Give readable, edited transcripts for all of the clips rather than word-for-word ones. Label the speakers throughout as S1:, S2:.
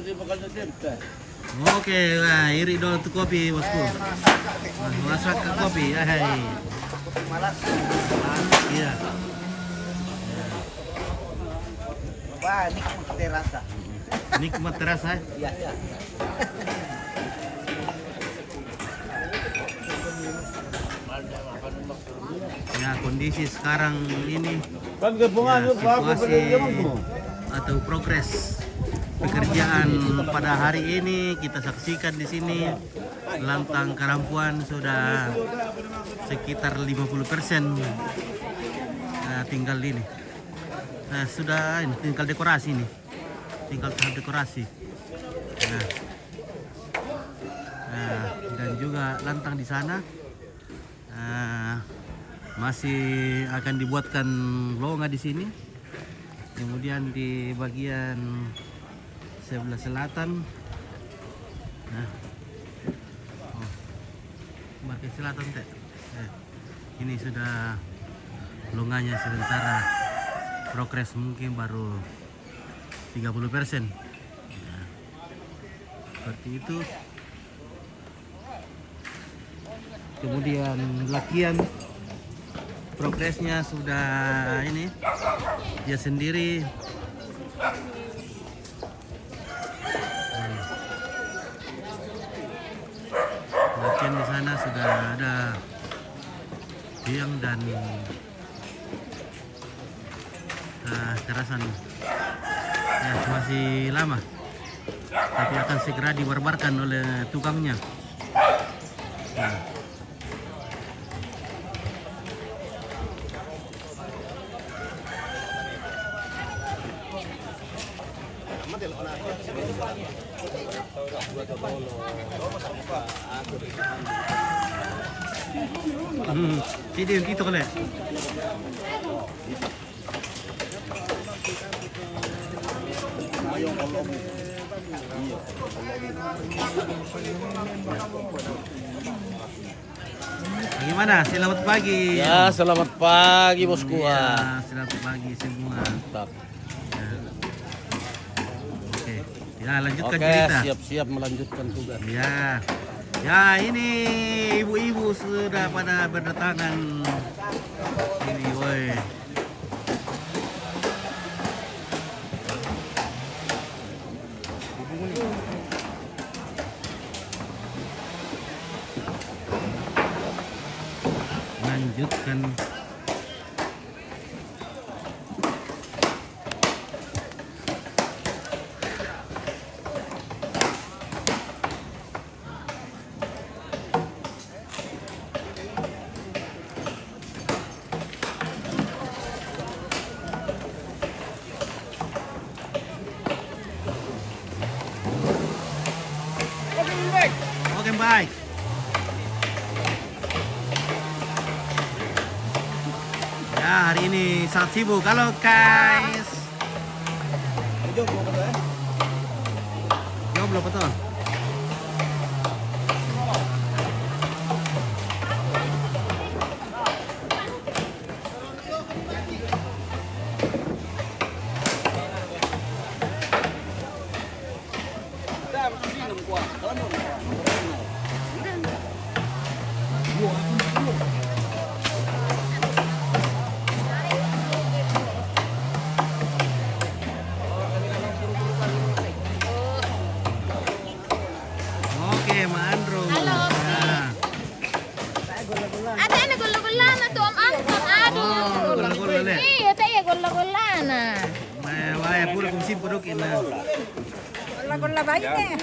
S1: Oke, nah, iri dulu tuh kopi bosku. Masak kopi, ya hai. Iya.
S2: Wah, nikmat terasa.
S1: Nikmat terasa.
S2: Iya, iya.
S1: Ya, kondisi sekarang ini
S3: Kan gabungan
S1: situasi atau progres pekerjaan pada hari ini kita saksikan di sini lantang Karampuan sudah sekitar 50%. Tinggal ini. Sudah ini tinggal dekorasi nih. Tinggal tahap dekorasi. Dan juga lantang di sana masih akan dibuatkan lowongan di sini. Kemudian di bagian sebelah selatan, bagian selatan teh. Ini sudah lowongannya sementara progres mungkin baru 30%. Seperti itu. Kemudian lakian progresnya sudah ini dia sendiri. Lakian di sana sudah ada tiang dan kerasan. Ya, masih lama, tapi akan segera dibarbarkan oleh tukangnya. Jadi itu kali. Gimana? Selamat pagi.
S4: Ya, selamat pagi bosku.
S1: Ya, selamat pagi semua.
S4: Mantap.
S1: Oke. Ya, lanjutkan
S4: Oke,
S1: cerita.
S4: siap-siap melanjutkan tugas.
S1: Ya. Ya, ini ibu-ibu sudah pada berdatangan. Ini, woi. Lanjutkan. Oke, baik. Ya, hari ini sangat sibuk. Halo guys. Jomblo betul. Oke, Ma Andro.
S5: Halo.
S1: Nah.
S5: Ate na gulla-gullana to am Anton. Aduh.
S1: Oh, gulla-gulla, Le.
S5: Iya, tayo gulla-gullana.
S1: Wah, puro kung sin puro ina.
S5: Gulla-gulla ba yun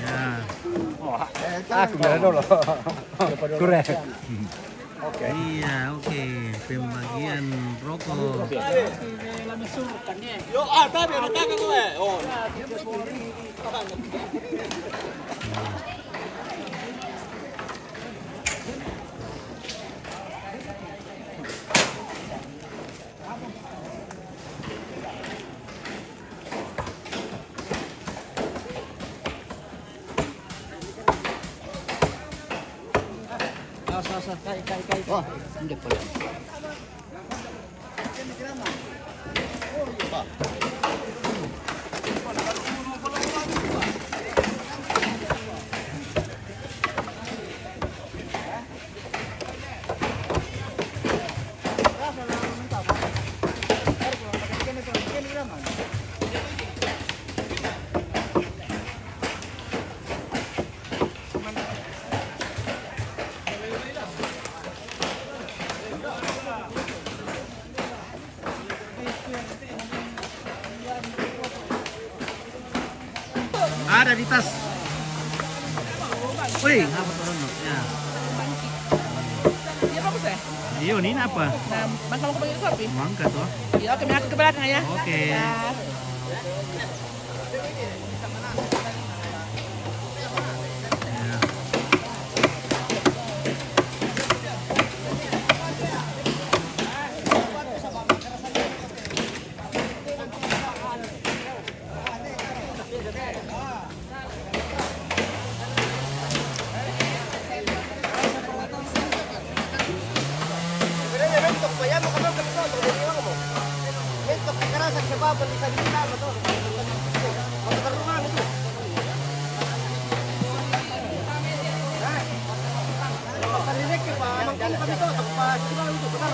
S1: Ya.
S4: Korek.
S1: Iya, oke. Pembagian rokok.
S3: Yo, tabi nakaka ko eh. Oh.
S4: Oh, hindi pala.
S1: ada di tas. Wih, apa tuh? Ya.
S6: Iya bagus ya?
S1: Iyo, ini apa?
S6: Nah, bang kamu panggil kopi?
S1: Mangga tuh.
S6: Iya, oke, aku ke belakang ya.
S1: Oke.
S6: Ya.
S1: Ya.
S2: Sebenarnya bentuk pa yan, makabang kami to, ito din mo. Bentuk kekerasan sebab disabilitas betul. Pertarungan itu. Nah, pendidik ke Pak, mangkong kami to, Pak Sibang itu benar.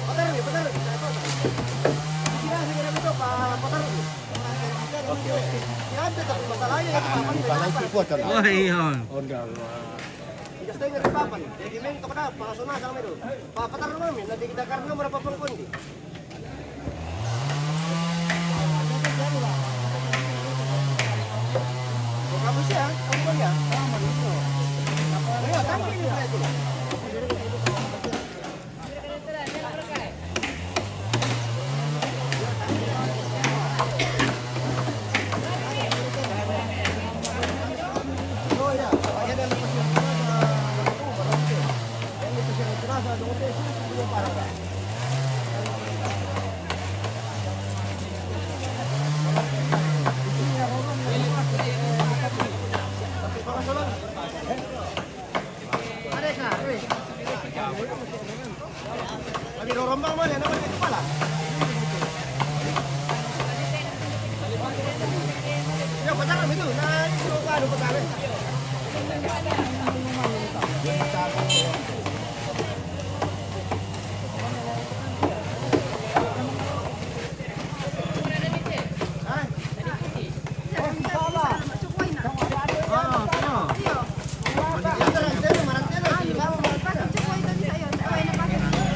S2: Benar. Kira segera itu Pak benar. Oke. Ya ada tapi masalahnya itu Pak.
S1: Oh iya.
S2: Just tayo nga papan. Regimento ko na, pakasuna sa kami doon. Papatarong namin, nanti kita karena berapa pangkundi. Kung kamu siya, kamu ba niya? Tama dito. Ngayon, tama rin yung preso. Lagi rombang mana? Nama dia kepala. Ya, pataran itu. Nah, itu kan pataran.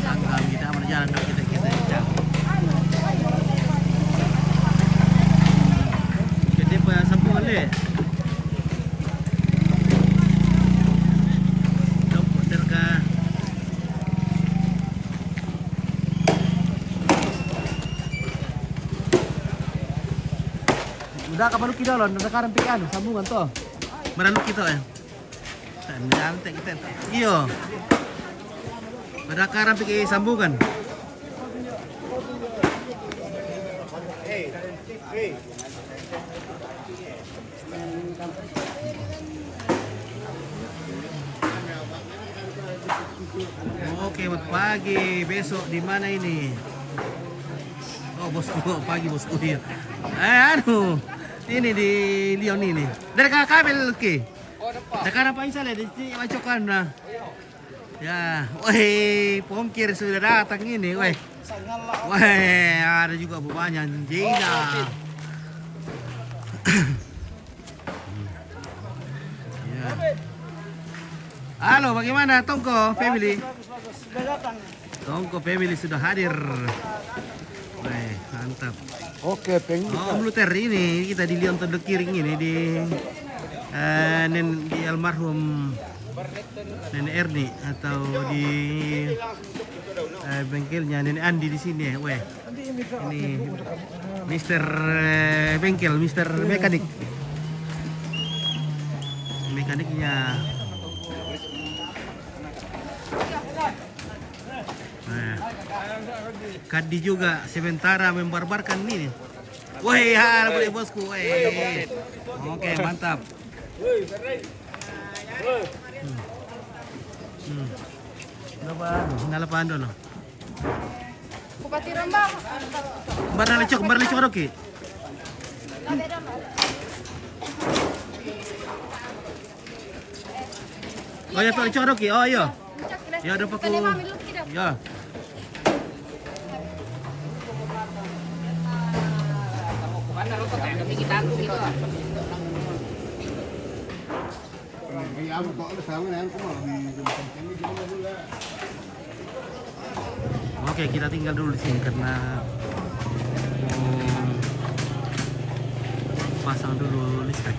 S1: Sanggang kita berjalan kita jam. Kita pa sambungan deh. Dokter ka.
S4: Udah kapan lu kidolon, udah karang pikan, sambungan tuh.
S1: Meranuk kita ya. Santai kita. Iyo. Pada karang pikir sambungan. Oke, buat pagi besok di mana ini? Oh, bosku pagi bosku dia. Aduh, ini di Lyon ini. Dari kakak kabel ke? Sekarang apa misalnya di Macokan nah. Ya, woi, pongkir sudah datang ini, woi. Woi, ada juga banyak Jina. Ya. Halo, bagaimana Tongko family? Tongko family sudah hadir. Woi, mantap.
S4: Oke, pengen.
S1: Oh, Bluter ini kita di Lyon Terdekiring ini di di almarhum Nenek Erni atau di bengkelnya Nenek Andi di sini ya, weh. Ini Mister bengkel, Mister mekanik. Mekaniknya. Nah, Kadi juga sementara membarbarkan ini. Woi, halo boleh bosku, weh. Oke, mantap. Nalapan dulu.
S5: Bupati Rembang.
S1: Kembar lecok oke. Oh ya, tuh lecok oke. Oh iya. Ya udah paku. Ya. Oke, kita tinggal dulu di sini karena pasang dulu listrik.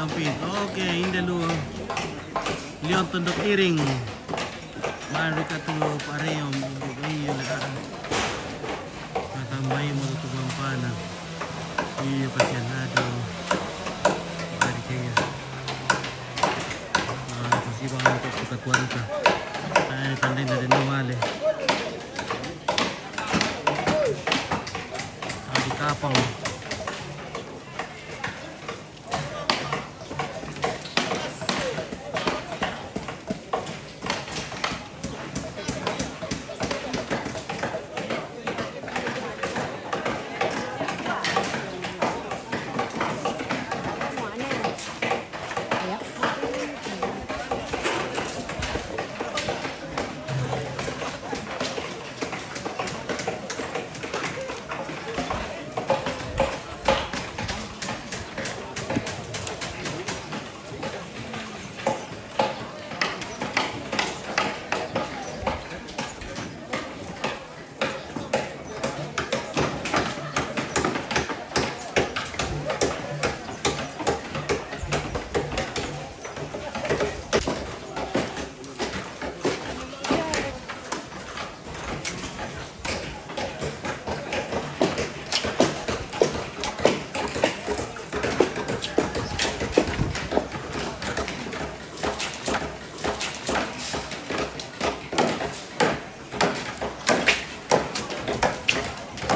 S1: ampit. Oke, ini dulu. Leon tunduk miring. Baru kata pareo iyo lekat. Tambahin mo tutup pampana. Iyo pasyalado. Dari kaya. Kasi baka untuk katuan ka. Ay, pandai na rin nawali. Di kapang.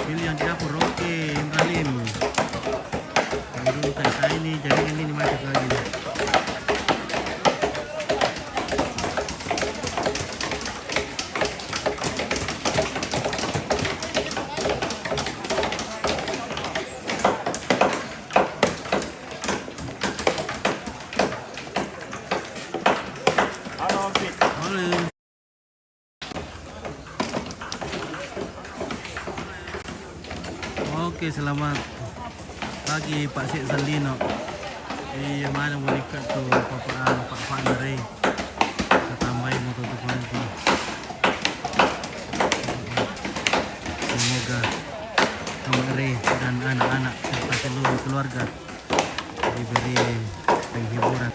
S1: Pilihan dapur, oke, Ibrahim. Kalau dulu saya ini, jaringan ini macet lagi. Halo. Oke, selamat pagi Pak Syed Zalino. Iya, mana mau ikat tuh Pak Fandare. Kita tambahin mau tutup nanti. Semoga Fandare dan anak-anak serta seluruh keluarga diberi penghiburan.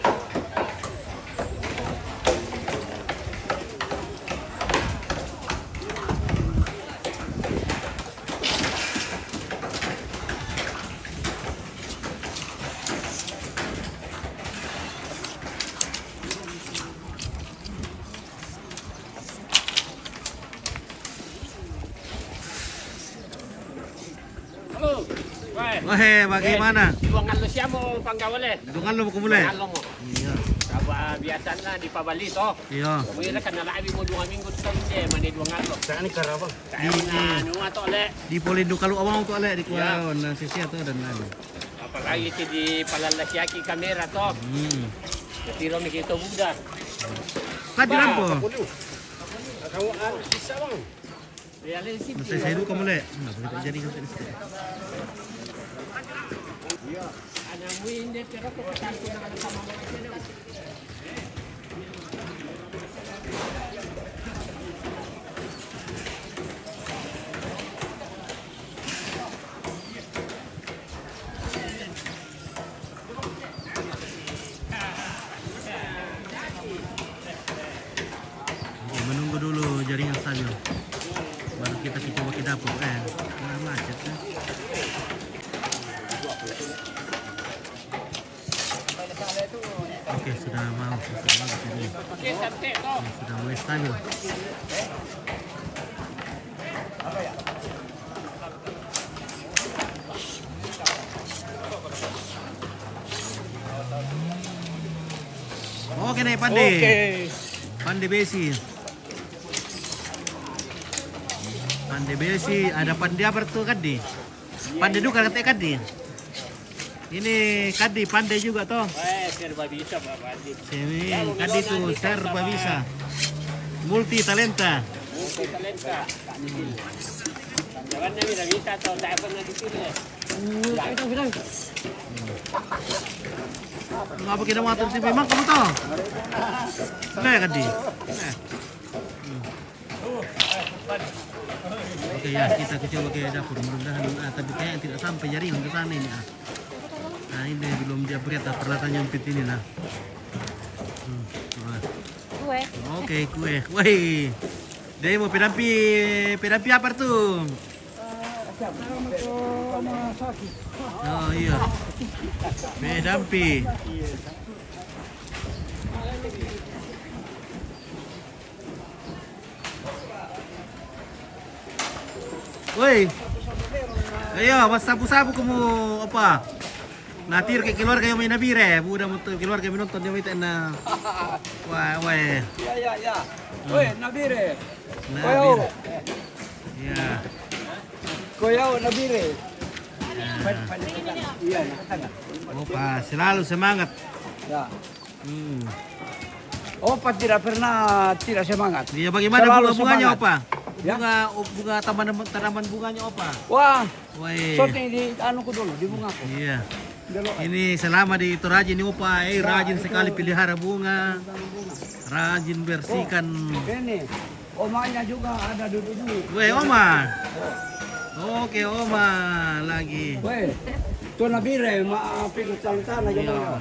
S3: Halo.
S1: Wah, bagaimana?
S3: Duangan lo siya mo panggawale.
S1: Dungan lo kumule.
S3: Duangan mo.
S1: Iya.
S3: Kaba biasa na di pabali to.
S1: Iya.
S3: Kumira ka na labi mo 2 minggu to hindi mani duangan lo.
S2: Saan ni Karabang?
S3: Kaya na ano nga to le.
S1: Di Polindo kalau awang to ale di kuaon na sisi to dan ano.
S3: Apalagi ti di palalasyaki kamera to. Tiro mi kito buda.
S1: Kadiran po.
S2: Nakawaan, isa lang.
S3: Realisip.
S1: Saya dulu kamu le. Nah, begitu jadi sampai di situ.
S3: Ana mo hindi pero ko tanto na ano sa mga kanya.
S1: Menunggu dulu jaringan stabil. Baru kita coba ke dapur. Macet kan. Oke, sudah mau.
S3: Okay, sante to.
S1: Sudah mulai stabil. Oke nih, Pandi. Pandi Besi. Pandi Besi, ada Pandi apa tuh Kadi? Pandi juga katanya Kadi. Ini Kadi Pandi juga toh.
S3: Serba bisa Bapak.
S1: Ini Kadi tuh serba bisa. Multi talenta.
S3: Multi talenta. Jangan na bisa bisa to dapat na di sini. Ito bilang.
S1: Ngapa kita mau terus memang kamu tahu? Nah, Kadi. Oke ya, kita coba ke dapur. Mudah-mudahan tapi kayak tidak sampai jaringan ke sana ini. Nah ini belum dia beri peralatan nyempit ini nah. Nah.
S5: Kue.
S1: Oke kue. Woi. Dia mau pedampi apa tuh? Oh iya. Pedampi. Woi. Ayo, mas sabu-sabu kamu apa? Natir ke keluarga yang main nabire, budak mutu keluarga yang menonton yang main na. Wah, wah.
S2: Ya. Woi, Nabire.
S1: Nabire. Ya.
S2: Koyao Nabire. Iya, nakatanga.
S1: Opa, selalu semangat.
S2: Ya.
S1: Hmm.
S2: Opa tidak pernah tidak semangat.
S1: Dia bagaimana
S2: Selalu
S1: bunga-bunganya
S2: semangat.
S1: opa?
S2: Ya?
S1: Bunga tanaman bunganya opa.
S2: Wah,
S1: Woi.
S2: syuting di anuku dulu, di bungaku.
S1: Iya.
S2: Dulu.
S1: Ini selama di Toraja ini opa, rajin sekali pelihara bunga. Rajin bersihkan.
S2: Ini, omanya juga ada duduk-duduk.
S1: Woi, oma. Oke, oma lagi.
S2: Weh, tu Nabire, maafin sana
S1: Iya.
S2: juga.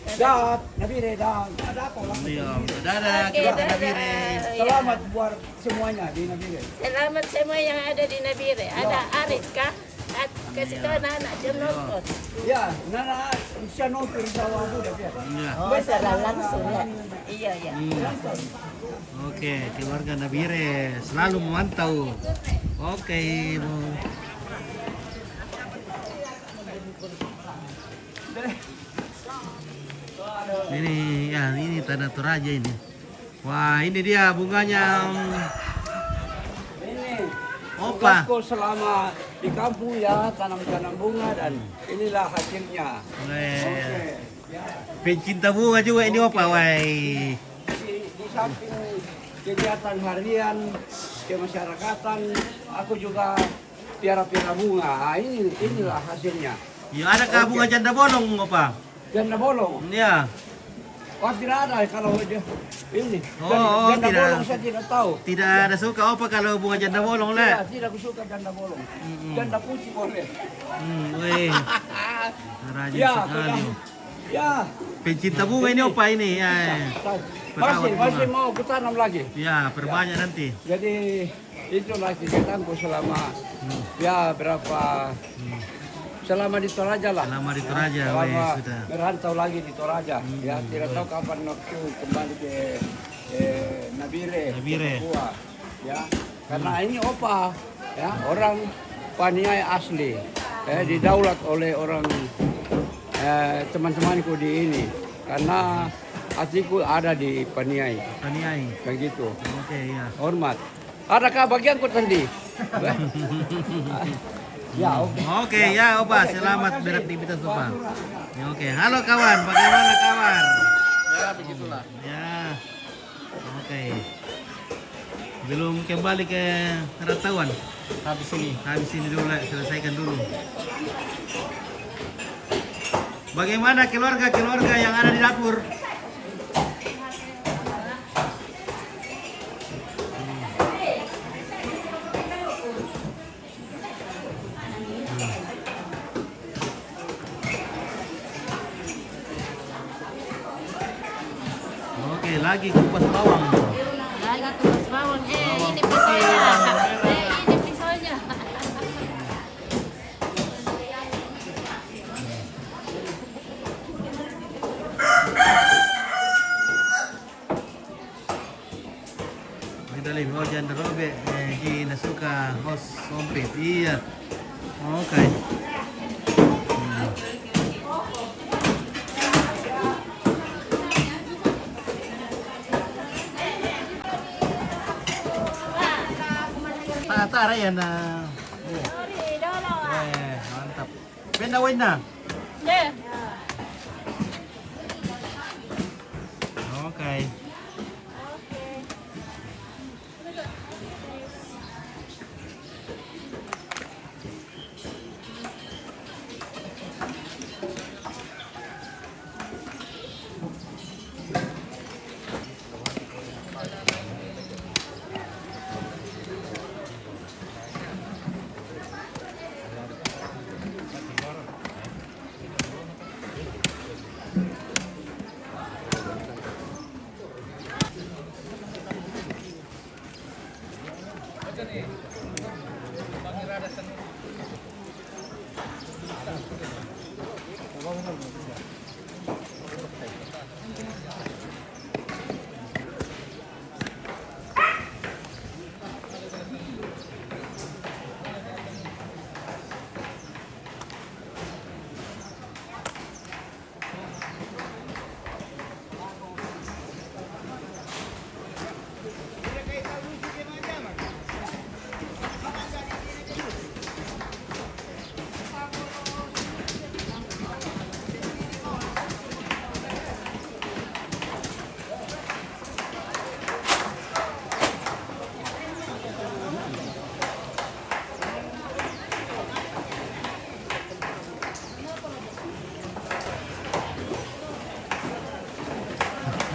S2: Dah, Nabire, dah. Ada apa lah?
S1: Iya, dadah keluarga Nabire.
S2: Selamat buat semuanya di Nabire.
S5: Selamat semua yang ada di Nabire. Ada Aris kah? At kasih tahu anak-anak jam nonton.
S2: Ya, Nana, siya nonton sa wabo dah dia.
S1: Iya.
S5: Oh, salah langsung ya. Iya, iya.
S1: Oke, keluarga Nabire selalu memantau. Oke, Bu. Ini tanah Toraja ini. Wah, ini dia bunganya.
S2: Ini,
S1: Opa.
S2: tugasku selama di kampung ya, tanam-tanam bunga dan inilah hasilnya.
S1: Weh, pencinta bunga juga ini opa, wai.
S2: Di samping kegiatan harian kemasyarakatan, aku juga piara-piara bunga. Nah, inilah hasilnya.
S1: Ya adakah bunga janda bolong opa?
S2: Janda bolong.
S1: Ya.
S2: Oh, tidak ada kalau dia ini.
S1: Oh,
S2: Janda
S1: tidak.
S2: bolong saya tidak tahu.
S1: Tidak ada suka opa kalau bunga janda bolong lah.
S2: Tidak aku suka janda bolong. Janda putih boleh.
S1: Weh, rajin
S2: Ya,
S1: sekali.
S2: ya.
S1: Pencinta bunga ini opa ini. Ya, Perawat
S2: Masih
S1: bunga.
S2: mau kutanam lagi.
S1: Ya perbanyak nanti.
S2: Jadi itulah kegiatanku selama ya berapa selama di Toraja lah.
S1: Selama di Toraja,
S2: Selama
S1: weh, sudah.
S2: merantau lagi di Toraja. Ya tidak tahu kapan waktu kembali ke Nabire.
S1: Nabire.
S2: ke Papua. Ya karena ini opa ya orang Paniai asli. Didaulat oleh orang teman-temanku di ini karena hatiku ada di Paniai.
S1: Paniai.
S2: Begitu.
S1: Oke, ya.
S2: Hormat. Adakah bagianku tadi? Ya, oke.
S1: Oke, ya opa, selamat beraktivitas opa. Ya, oke, halo kawan, bagaimana kawan?
S4: Ya begitulah.
S1: Ya, oke. Belum kembali ke rantauan.
S4: Habis ini.
S1: Habis ini dulu, selesaikan dulu. Bagaimana keluarga-keluarga yang ada di dapur? Oke, lagi kupas bawang.
S5: Lagi tulis bawang. Ini pisaunya. Ini pisaunya.
S1: Dali mo dyan Robe, di nasuka hos sompit. Iya. Okay. Tara yan na.
S5: Sorry, Dolo.
S1: Mantap. Pinawin na.
S5: Yeah.
S1: Okay.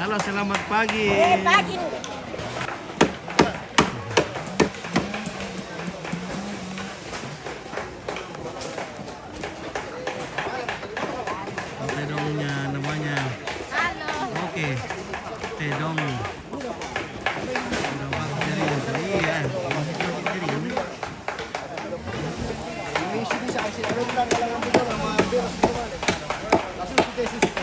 S1: Halo, selamat pagi.
S5: Pagi.
S1: Tedongnya namanya.
S5: Halo.
S1: Oke. Tedong. Udah bakteri. Iya. Bakteri ini.
S2: May issue din sa akin. Ano lang lang dito na mga virus naman. Kaso si Tesis